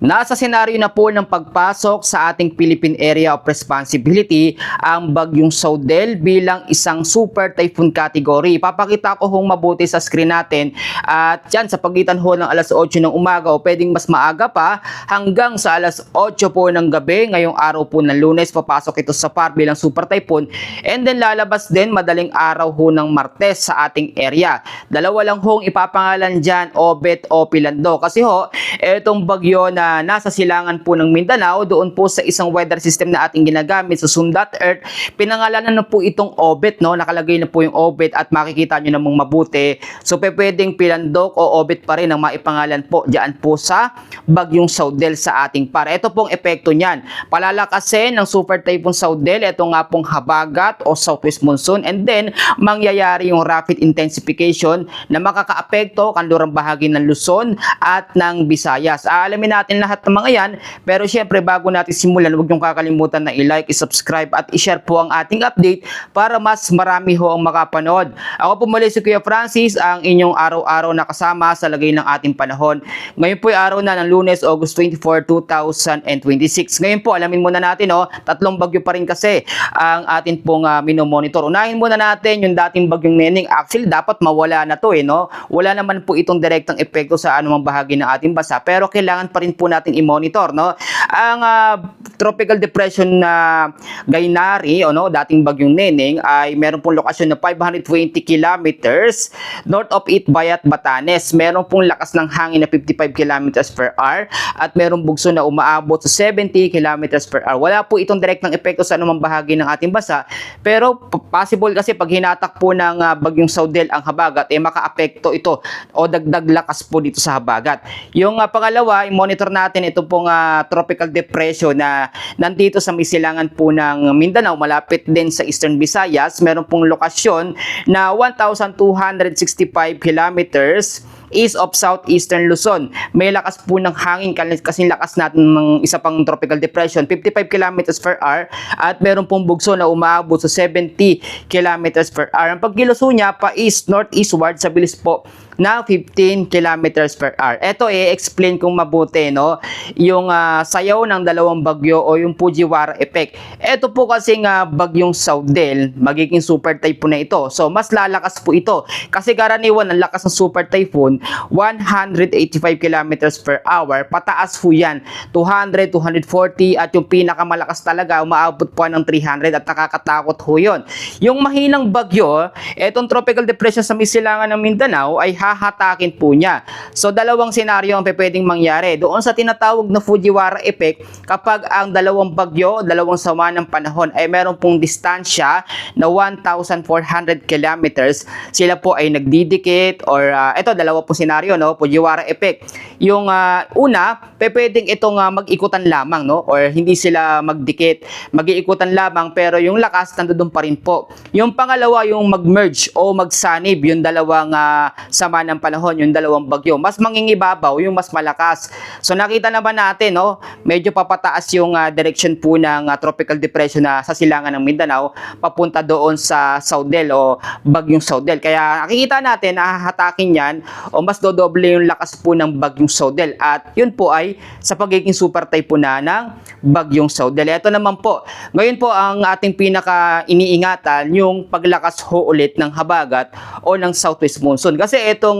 Nasa senaryo na po ng pagpasok sa ating Philippine Area of Responsibility ang bagyong Saudel bilang isang super typhoon category. Papakita ko hong mabuti sa screen natin at yan sa pagitan ho ng alas 8 ng umaga o pwedeng mas maaga pa hanggang sa alas 8 po ng gabi ngayong araw po ng Lunes papasok ito sa PAR bilang super typhoon and then lalabas din madaling araw ho ng Martes sa ating area. Dalawa lang hong ipapangalan dyan, Obet o Pilando kasi ho itong bagyo na nasa silangan po ng Mindanao, doon po sa isang weather system na ating ginagamit sa Sun.Earth, pinangalanan na po itong Obet, no? Nakalagay na po yung Obet at makikita nyo namang mabuti. So, pwedeng Pilandok o Obet pa rin ang maipangalan po diyan po sa bagyong Saudel sa ating PAR. Ito pong epekto niyan. Palalakasin ng Super Typhoon Saudel, ito nga pong habagat o southwest monsoon and then mangyayari yung rapid intensification na makakaapekto kanlurang bahagi ng Luzon at ng Visayas. Aalamin natin lahat ng mga yan, pero syempre bago natin simulan, huwag niyong kakalimutan na i-like, i-subscribe at i-share po ang ating update para mas marami ho ang makapanood. Ako po muli si Kuya Francis, ang inyong araw-araw na kasama sa lagay ng ating panahon. Ngayon po ay araw na ng Lunes, August 24, 2026. Ngayon po, alamin muna natin, tatlong bagyo pa rin kasi ang atin pong minomonitor. Unahin muna natin yung dating bagyong Neneng. Actually, dapat mawala na to Wala naman po itong direktang epekto sa anumang bahagi ng ating bansa, pero kailangan pa rin po natin i-monitor, Ang tropical depression na Gaynari, dating bagyong Neneng, ay meron pong lokasyon na 520 kilometers north of Itbayat, Batanes. Meron pong lakas ng hangin na 55 kilometers per hour at merong bugso na umaabot sa 70 kilometers per hour. Wala po itong direktang epekto sa anumang bahagi ng ating bansa, pero possible kasi pag hinatak po ng bagyong Saudel ang habagat, makaapekto ito o dagdag lakas po dito sa habagat. Yung pangalawa, i-monitor natin ito pong tropical depression na nandito sa may silangan po ng Mindanao, malapit din sa Eastern Visayas. Meron pong lokasyon na 1,265 kilometers east of southeastern Luzon. May lakas po ng hangin kasi lakas natin ng isa pang tropical depression, 55 kilometers per hour at meron pong bugso na umaabot sa 70 kilometers per hour. Ang pagkiluso niya pa east northeastward sa bilis po na 15 kilometers per hour. Ito explain kong mabuti, yung sayaw ng dalawang bagyo o yung Fujiwara effect. Ito po kasing bagyong Saudel, magiging super typhoon na ito. So, mas lalakas po ito. Kasi karaniwan ang lakas ng super typhoon, 185 kilometers per hour. Pataas po yan, 200, 240 at yung pinakamalakas talaga, umaabot po ng 300 at nakakatakot ho yun. Yung mahinang bagyo, etong tropical depression sa silangan ng Mindanao ay hahatakin po niya. So, dalawang senaryo ang pwedeng mangyari. Doon sa tinatawag na Fujiwara effect, kapag ang dalawang bagyo, dalawang sama ng panahon ay meron pong distansya na 1,400 kilometers, sila po ay nagdidikit or ito, dalawa po senaryo, Fujiwara effect. Yung una, pwedeng itong mag-ikutan lamang, or hindi sila magdikit, mag-iikutan lamang pero yung lakas nandoon pa rin po. Yung pangalawa, yung mag-merge o magsanib, yung dalawang sama ng panahon, yung dalawang bagyo. Mas mangingibabaw, yung mas malakas. So nakita naman natin, medyo papataas yung direction po ng tropical depression na sa silangan ng Mindanao papunta doon sa Saudel o bagyong Saudel. Kaya nakikita natin na hahatakin yan o mas dodoble yung lakas po ng bagyong Saudel at yun po ay sa pagiging super typhoon na ng bagyong Saudel. Ito naman po, ngayon po ang ating pinaka iniingatan yung paglakas ho ulit ng habagat o ng southwest monsoon. Kasi itong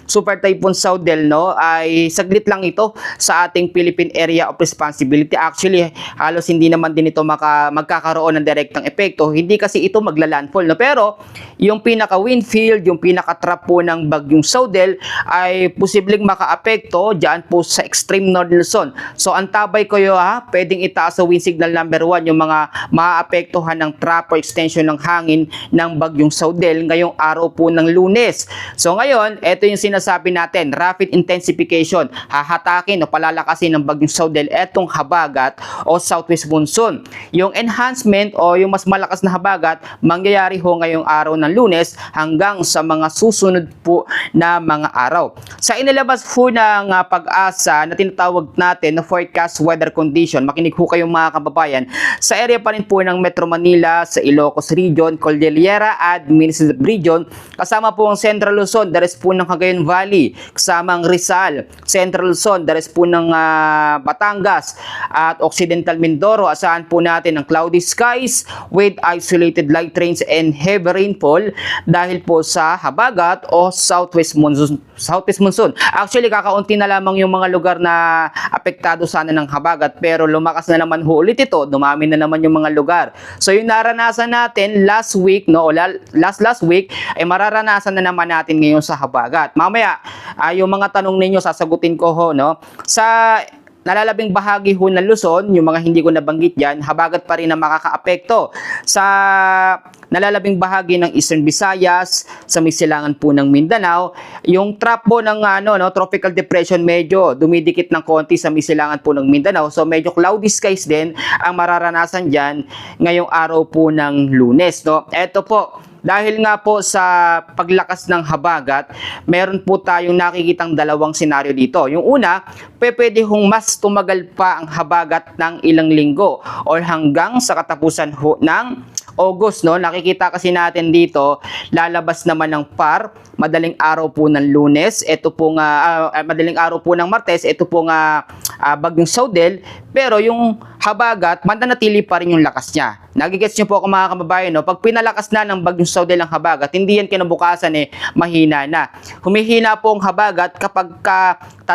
super typhoon Saudel ay saglit lang ito sa ating Philippine Area of Responsibility. Actually, halos hindi naman din ito magkakaroon ng direktang epekto. Hindi kasi ito magla-landfall. Pero yung pinaka-wind field, yung pinaka-trap po ng bagyong Saudel ay posibleng makaapekto dyan po sa extreme northern Luzon. So, antabay ko pwedeng itaas sa wind signal number 1 yung mga maaapektuhan ng trap or extension ng hangin ng bagyong Saudel ngayong araw po ng Lunes. So, ngayon, ito yung sinasabi natin, rapid intensification. Hahatakin o palalakasin ng bagyong Saudel etong habagat o southwest monsoon. Yung enhancement o yung mas malakas na habagat, mangyayari ho ngayong araw ng Lunes hanggang sa mga susunod po na mga araw. Sa inilabas po ng Pag-asa na tinatawag natin na forecast weather condition, makinig po kayong mga kababayan, sa area pa rin po ng Metro Manila, sa Ilocos Region, Cordillera Administrative Region, kasama po ang Central Luzon, the rest po ng Cagayan Valley, kasama ang Rizal, Central Luzon, the rest po ng Batangas, at Occidental Mindoro. Asahan po natin ang cloudy skies with isolated light rains and heavy rainfall dahil po sa habagat o southwest monsoon. Actually, kakaunti na lamang yung mga lugar na apektado sana ng habagat, pero lumakas na naman ho ulit ito, dumami na naman yung mga lugar. So yung naranasan natin last week, no, o last week, ay mararanasan na naman natin ngayon sa habagat. Mamaya, yung mga tanong ninyo sasagutin ko ho, no. Sa nalalabing bahagi ho ng Luzon, yung mga hindi ko nabanggit dyan, habagat pa rin na makakaapekto. Sa nalalabing bahagi ng Eastern Visayas, sa may silangan po ng Mindanao, yung trap po ng tropical depression medyo dumidikit ng konti sa may silangan po ng Mindanao. So medyo cloudy skies din ang mararanasan dyan ngayong araw po ng Lunes. No? Eto po, dahil nga po sa paglakas ng habagat, meron po tayong nakikitang dalawang senaryo dito. Yung una, pwede hong mas tumagal pa ang habagat ng ilang linggo or hanggang sa katapusan ng August, no? Nakikita kasi natin dito, lalabas naman ng PAR, madaling araw po ng Lunes, ito po nga, madaling araw po ng Martes, ito po nga bagyong Saudel, pero yung habagat, mananatili pa rin yung lakas niya. Nagigets niyo po ako mga kababayan, no? Pag pinalakas na ng bagyong Saudel ang habagat, hindi yan kinabukasan mahina na. Humihina po ang habagat kapag 3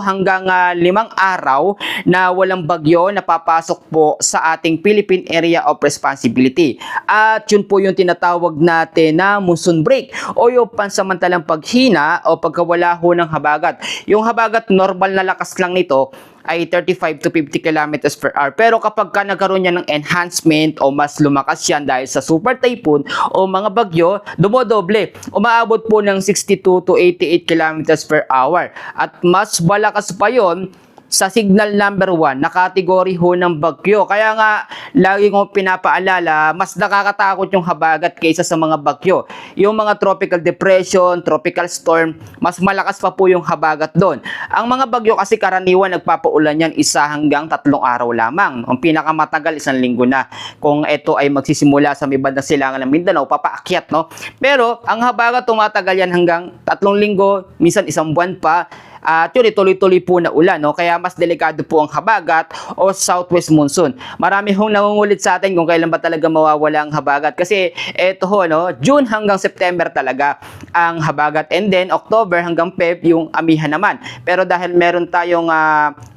hanggang 5 araw na walang bagyo na papasok po sa ating Philippine Area of Responsibility. At yun po yung tinatawag natin na monsoon break o yung pansamantalang paghina o pagkawala ho ng habagat. Yung habagat, normal na lakas lang nito ay 35 to 50 kilometers per hour. Pero kapag nagkaroon niya ng enhancement o mas lumakas yan dahil sa super typhoon o mga bagyo, dumodoble. Umaabot po ng 62 to 88 kilometers per hour. At mas malakas pa yon sa signal number 1 na kategory ho ng bagyo. Kaya nga, lagi kong pinapaalala, mas nakakatakot yung habagat kaysa sa mga bagyo. Yung mga tropical depression, tropical storm, mas malakas pa po yung habagat doon. Ang mga bagyo kasi karaniwan nagpapaulan yan 1 hanggang 3 araw lamang. Ang pinakamatagal 1 linggo na. Kung ito ay magsisimula sa may bandang silangan ng Mindanao, papaakyat, no? Pero ang habagat tumatagal yan hanggang 3 linggo, minsan 1 buwan pa. At yun, tuloy-tuloy po na ulan, no? Kaya mas delikado po ang habagat o southwest monsoon. Marami hong nangungulit sa atin kung kailan ba talaga mawawala ang habagat. Kasi eto ho, no? June hanggang September talaga ang habagat. And then October hanggang Feb yung amihan naman. Pero dahil meron tayong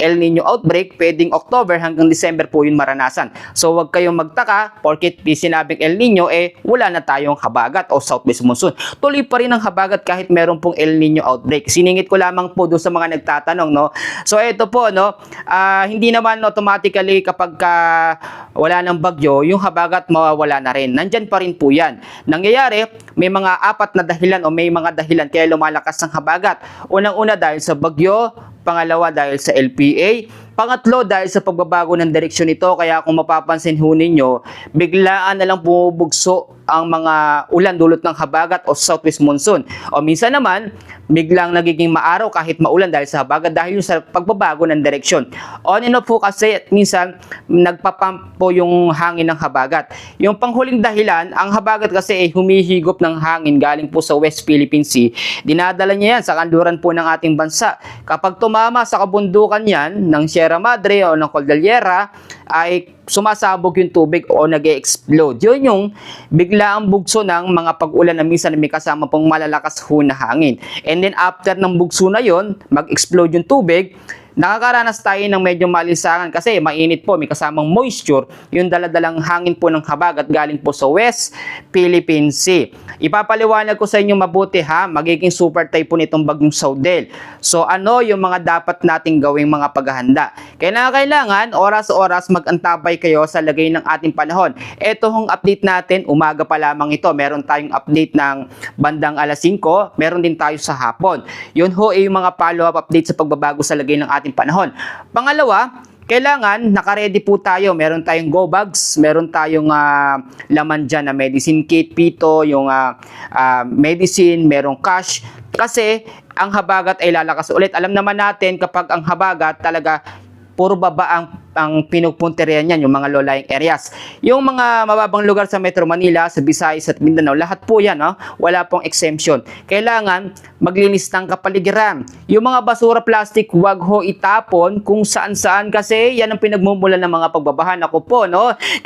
El Nino outbreak, pwedeng October hanggang December po yun maranasan. So wag kayong magtaka, porkit sinabing El Nino, wala na tayong habagat o southwest monsoon. Tuloy pa rin ang habagat kahit meron pong El Nino outbreak. Siningit ko lamang po sa mga nagtatanong, no? So ito po, no, hindi naman automatically kapag wala ng bagyo, yung habagat mawawala na rin. Nandyan pa rin po yan. Nangyayari, may mga 4 na dahilan o may mga dahilan kaya lumalakas ang habagat. Unang-una dahil sa bagyo, pangalawa dahil sa LPA, pangatlo dahil sa pagbabago ng direksyon nito. Kaya kung mapapansin ho ninyo, biglaan na lang bumubugso ang mga ulan dulot ng habagat o southwest monsoon. O minsan naman, biglang nagiging maaraw kahit maulan dahil sa habagat dahil sa pagbabago ng direksyon. On and off po kasi at minsan nagpapump po yung hangin ng habagat. Yung panghuling dahilan, ang habagat kasi ay humihigop ng hangin galing po sa West Philippine Sea. Dinadala niya yan sa kanluran po ng ating bansa. Kapag tumama sa kabundukan yan ng Sierra Madre o ng Cordillera, ay sumasabog yung tubig o nag-e-explode. Yun yung biglaang bugso ng mga pag-ulan na minsan may kasama pong malalakas ho na hangin. And then after ng bugso na yun, mag-explode yung tubig, nakakaranas tayo ng medyo malinsangan kasi mainit po, may kasamang moisture, yung daladalang hangin po ng habagat galing po sa West Philippine Sea. Ipapaliwanag ko sa inyo mabuti ha, magiging super typhoon itong bagyong Saudel. So ano yung mga dapat nating gawing mga paghahanda? Kailangan oras-oras mag-antabay kayo sa lagay ng ating panahon. Ito hong update natin, umaga pa lamang ito. Meron tayong update ng bandang 5:00, meron din tayo sa hapon. Yun ho ay yung mga follow-up update sa pagbabago sa lagay ng ating panahon. Pangalawa, kailangan nakaredy po tayo. Meron tayong go bags, meron tayong laman dyan na medicine kit, pito, yung medicine, merong cash. Kasi ang habagat ay lalakas ulit. Alam naman natin kapag ang habagat talaga puro baba ang pinupunterihan niyan, yung mga low-lying areas. Yung mga mababang lugar sa Metro Manila, sa Visayas at Mindanao, lahat po yan, wala pong exemption. Kailangan maglinis ng kapaligiran. Yung mga basura plastic, wag ho itapon kung saan-saan kasi yan ang pinagmumulan ng mga pagbabaha. Ako po,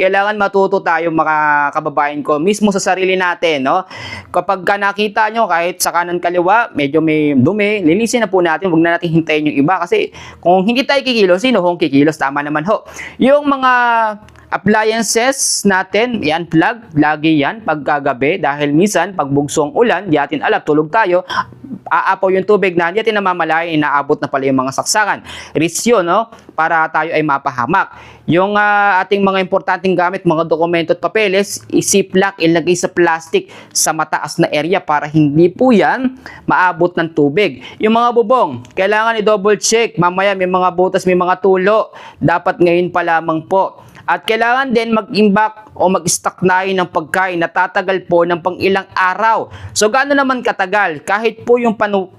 kailangan matuto tayo mga kababayan ko mismo sa sarili natin, Kapag nakita nyo kahit sa kanan kaliwa, medyo may dumi, linisin na po natin, wag na natin hintayin yung iba kasi kung hindi tayo kikilos, sino hong kikilos? Tama naman ho. Yung mga appliances natin, yan plug, lagi yan pagkagabi dahil minsan pag bugsong ulan, di atin alam, tulog tayo, aapaw yung tubig na hindi natin namamalayan, inaabot na pala yung mga saksakan. Risk yun, para tayo ay mapahamak. Yung ating mga importanteng gamit, mga dokumento at papeles, isiplock, ilagay sa plastic sa mataas na area para hindi po yan maabot ng tubig. Yung mga bubong, kailangan i-double check. Mamaya may mga butas, may mga tulo. Dapat ngayon pa lamang po. At kailangan din mag-imbak o mag-stock na ng pagkain na tatagal po ng pang ilang araw. So gaano naman katagal? Kahit po yung pang 1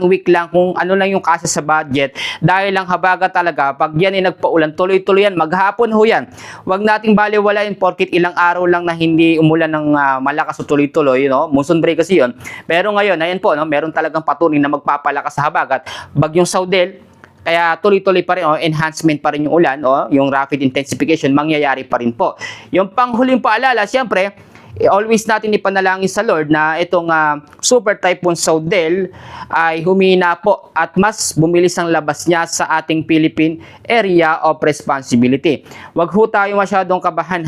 week lang kung ano lang yung kasi sa budget. Dahil lang habaga talaga, pag yan ay nagpaulan, tuloy-tuloy yan, maghapon ho yan. Huwag nating baliwalain porkit ilang araw lang na hindi umulan ng malakas o tuloy-tuloy, monsoon break kasi yun. Pero ngayon, ayan po, meron talagang patuloy na magpapalakas sa habagat. Bagyong Saudel, kaya tuloy-tuloy pa rin, enhancement pa rin yung ulan, yung rapid intensification, mangyayari pa rin po. Yung panghuling paalala, siyempre, always natin ipanalangin sa Lord na itong Super Typhoon Saudel ay humina po at mas bumilis ang labas niya sa ating Philippine Area of Responsibility. Huwag ho tayo masyadong kabahan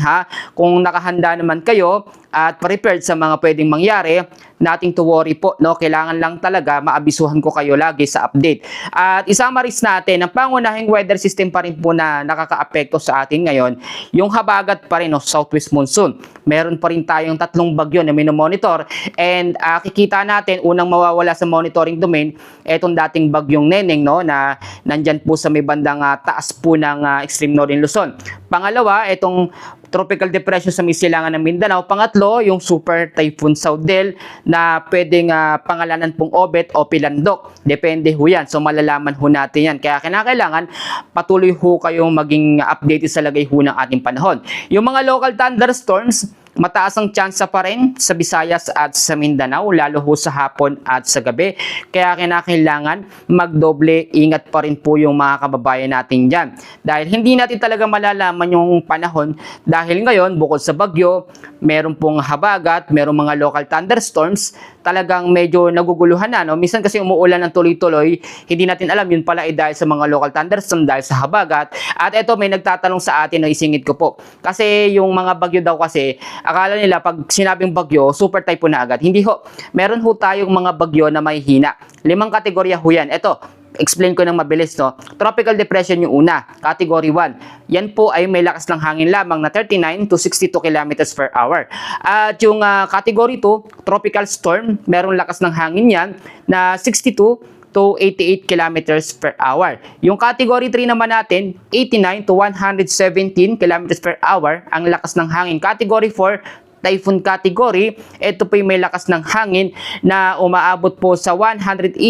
kung nakahanda naman kayo at prepared sa mga pwedeng mangyari, nothing to worry po, kailangan lang talaga maabisuhan ko kayo lagi sa update. At isamaris natin, ang pangunahing weather system pa rin po na nakakaapekto sa atin ngayon, yung habagat pa rin, southwest monsoon. Meron pa rin tayong 3 bagyo na minomonitor and kikita natin, unang mawawala sa monitoring domain, etong dating bagyong Neneng, na nandyan po sa may bandang taas po ng extreme northern Luzon. Pangalawa, etong tropical depression sa may silangan ng Mindanao. Pangatlo, yung Super Typhoon Saudel na pwedeng pangalanan pong Obet o Pilandok. Depende ho yan. So malalaman ho natin yan. Kaya kinakailangan patuloy ho kayong maging updated sa lagay ho ng ating panahon. Yung mga local thunderstorms, mataas ang tsansa pa rin sa Visayas at sa Mindanao, lalo ho sa hapon at sa gabi. Kaya kinakailangan magdoble ingat pa rin po yung mga kababayan natin dyan. Dahil hindi natin talaga malalaman yung panahon dahil ngayon, bukod sa bagyo, meron pong habagat, meron mga local thunderstorms, talagang medyo naguguluhan na. Minsan kasi umuulan ng tuloy-tuloy, hindi natin alam yun pala ay dahil sa mga local thunderstorms, dahil sa habagat. At ito may nagtatanong sa atin na isingit ko po. Kasi yung mga bagyo daw kasi, akala nila pag sinabing bagyo, super typhoon na agad. Hindi ho. Meron ho tayong mga bagyo na may hina. 5 kategorya ho yan. Ito, explain ko ng mabilis, Tropical depression yung una, category 1. Yan po ay may lakas ng hangin lamang na 39 to 62 kilometers per hour. At yung category 2, tropical storm, merong lakas ng hangin yan na 62 to 88 kilometers per hour. Yung category 3 naman natin, 89 to 117 kilometers per hour ang lakas ng hangin. Category 4, typhoon category, ito po yung may lakas ng hangin na umaabot po sa 118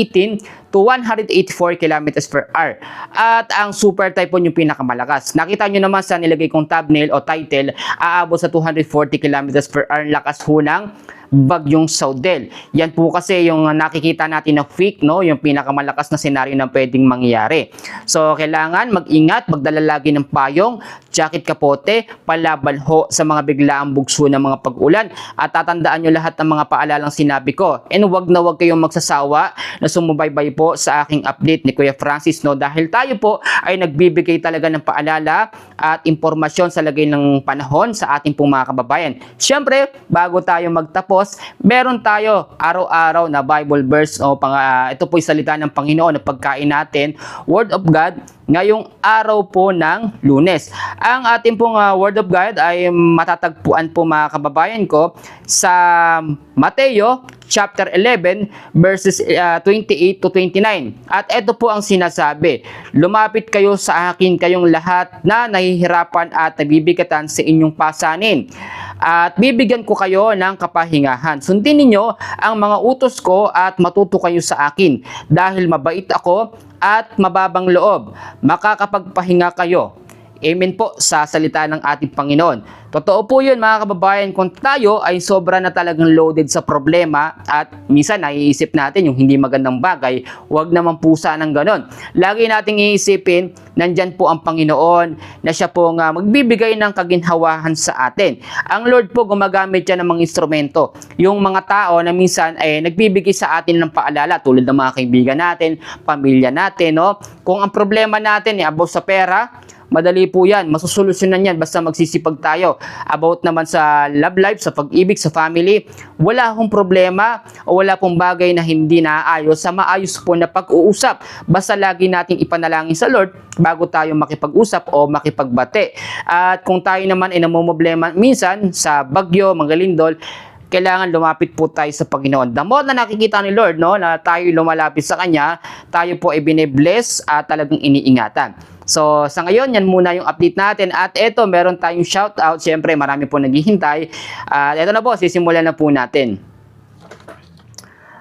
to 184 kilometers per hour. At ang super typhoon yung pinakamalakas. Nakita nyo naman sa nilagay kong thumbnail o title, aabot sa 240 kilometers per hour lakas ho ng bagyong Saudel. Yan po kasi yung nakikita natin na fake, yung pinakamalakas na senaryo na pwedeng mangyari. So, kailangan mag-ingat, magdala lagi ng payong, jacket kapote, palaban ho sa mga biglaang bugso ng mga pag-ulan. At tatandaan nyo lahat ng mga paalalang sinabi ko. And wag na wag kayong magsasawa na sumubaybay po sa aking update ni Kuya Francis, dahil tayo po ay nagbibigay talaga ng paalala at impormasyon sa lagay ng panahon sa ating pong mga kababayan. Siyempre, bago tayo magtapos, meron tayo araw-araw na Bible verse ito po yung salita ng Panginoon na pagkain natin, Word of God, ngayong araw po ng Lunes. Ang ating pong Word of God ay matatagpuan po mga kababayan ko sa Mateo chapter 11 verses 28 to 29. At ito po ang sinasabi, lumapit kayo sa akin kayong lahat na nahihirapan at nabibigatan sa inyong pasanin, at bibigyan ko kayo ng kapahingahan. Sundin ninyo ang mga utos ko at matuto kayo sa akin, dahil mabait ako at mababang loob, makakapagpahinga kayo. Amen po sa salita ng ating Panginoon. Totoo po yun mga kababayan, kung tayo ay sobra na talagang loaded sa problema at minsan naiisip natin yung hindi magandang bagay, huwag naman po sanang ganon. Lagi nating iisipin, nandyan po ang Panginoon na siya po nga magbibigay ng kaginhawahan sa atin. Ang Lord po gumagamit siya ng mga instrumento. Yung mga tao na minsan ay nagbibigay sa atin ng paalala, tulad ng mga kaibigan natin, pamilya natin, no? Kung ang problema natin ay about sa pera, madali po yan, masusolusyonan yan basta magsisipag tayo. About naman sa love life, sa pag-ibig, sa family, wala akong problema o wala pong bagay na hindi naaayos sa maayos po na pag-uusap. Basta lagi nating ipanalangin sa Lord bago tayo makipag-usap o makipagbate. At kung tayo naman ay namumblema minsan sa bagyo, mga lindol, kailangan lumapit po tayo sa Panginoon. The more na nakikita ni Lord, no, na tayo lumalapit sa Kanya, tayo po ay bine-bless at talagang iniingatan. So, sa ngayon, yan muna yung update natin. At eto, meron tayong shoutout. Siyempre, marami po naghihintay. At eto na po, sisimulan na po natin.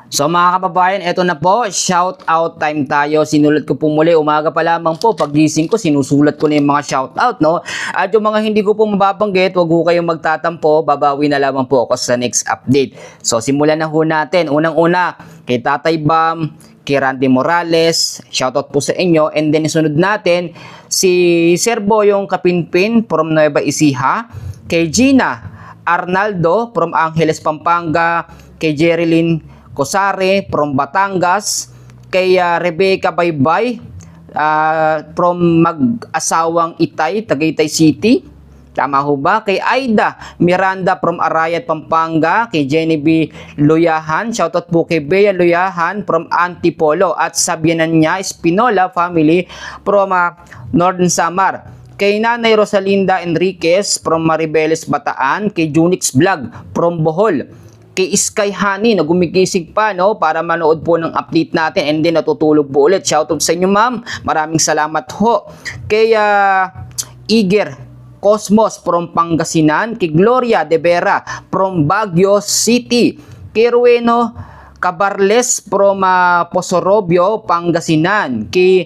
So mga kababayan, eto na po, shoutout time tayo. Sinulat ko po muli, umaga pa lamang po, pagising ko, sinusulat ko na yung mga shoutout, no? At yung mga hindi ko po mababanggit, wag po kayong magtatampo, babawi na lamang po ako sa next update. So simulan na ho natin. Unang-una, kay Tatay Bam, kay Randy Morales, shoutout po sa inyo. And then sunod natin, si Sir Boyong Kapinpin from Nueva Ecija, kay Gina Arnaldo from Angeles, Pampanga, kay Jerilyn Cosare from Batangas, kay Rebecca Baybay from Mag-asawang Itay, Tagaytay City. Tama ho ba? Kay Aida Miranda from Arayat, Pampanga, kay Genevieve Luyahan, shoutout po kay Bea Luyahan from Antipolo, at Sabianan niya Espinola family from Northern Samar. Kay Nanay Rosalinda Enriquez from Maribeles, Bataan, kay Junix Vlog from Bohol, kay Sky Honey na gumigising pa, no, para manood po ng update natin and then natutulog po ulit. Shoutout sa inyo, ma'am. Maraming salamat ho. Kay Iger Cosmos from Pangasinan, kay Gloria De Vera from Baguio City, kay Rueno Cabarles from Posorobio, Pangasinan, kay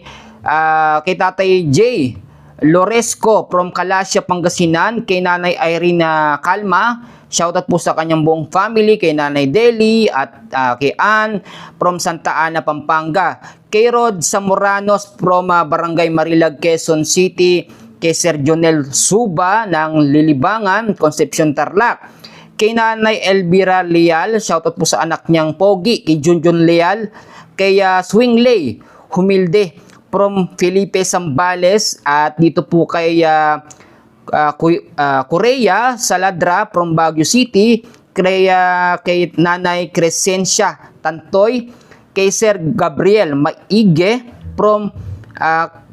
Tatay J Loresco from Kalasya, Pangasinan, kay Nanay Irene Calma, shoutout po sa kanyang buong family, kay Nanay Deli at kay Ann from Santa Ana, Pampanga, kay Rod Zamoranos from Barangay Marilag, Quezon City, kay Sir Jonel Suba ng Lilibangan, Concepcion, Tarlac, kay Nanay Elvira Leal, shoutout po sa anak niyang Pogi, kay Junjun Leal, kay Swingley Humilde from Felipe Zambales, at dito po kay Korea Saladra from Baguio City, kay Nanay Crescencia Tantoy, kay Sir Gabriel Maige from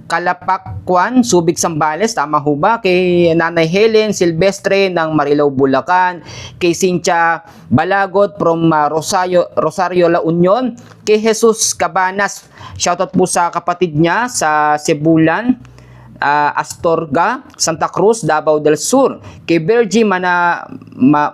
Kalapakwan, Subic, Zambales, tama ho ba? Kay Nanay Helen Silvestre ng Marilao, Bulacan, kay Cynthia Balagot from Rosario, La Union, kay Jesus Cabanas, shoutout po sa kapatid niya sa Cebulan, Astorga, Santa Cruz, Davao del Sur, kay Bergie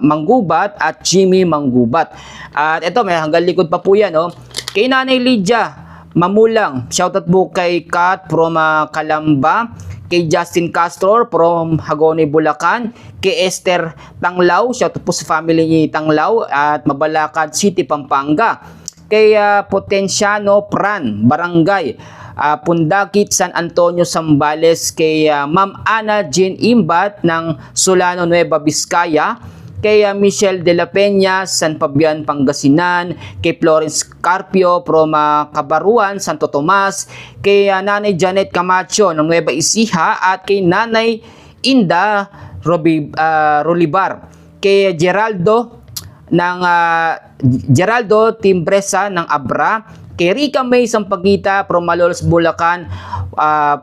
Manggubat at Jimmy Manggubat. At ito, may hanggang likod pa po yan, no? Kay Nanay Lydia Mamulang, shoutout po kay Kat from Calamba, kay Justin Castro from Hagone, Bulacan, kay Esther Tanglaw, shoutout po sa family ni Tanglaw at Mabalakad City, Pampanga, kay Potenciano Pran, Barangay Pundakit, San Antonio, Zambales, kay Ma'am Ana Jean Imbat ng Solano, Nueva Vizcaya, kay Michelle De La Peña, San Fabian, Pangasinan, kay Florence Carpio from Cabaruan, Santo Tomas, kay Nanay Janet Camacho ng Nueva Ecija, at kay Nanay Inda Rolibar, kay Geraldo Timbresa ng Abra, kay Rica May Sampaguita from Malolos, Bulacan,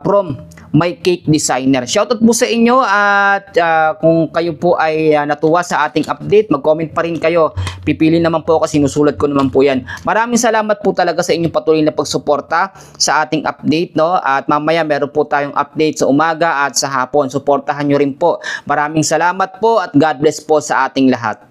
from My Cake Designer. Shoutout po sa inyo, at kung kayo po ay natuwa sa ating update, mag-comment pa rin kayo Pipili naman po ako, sinusulat ko naman po yan. Maraming salamat po talaga sa inyong patuloy na pagsuporta sa ating update, no? At mamaya meron po tayong update sa umaga at sa hapon. Suportahan nyo rin po. Maraming salamat po at God bless po sa ating lahat.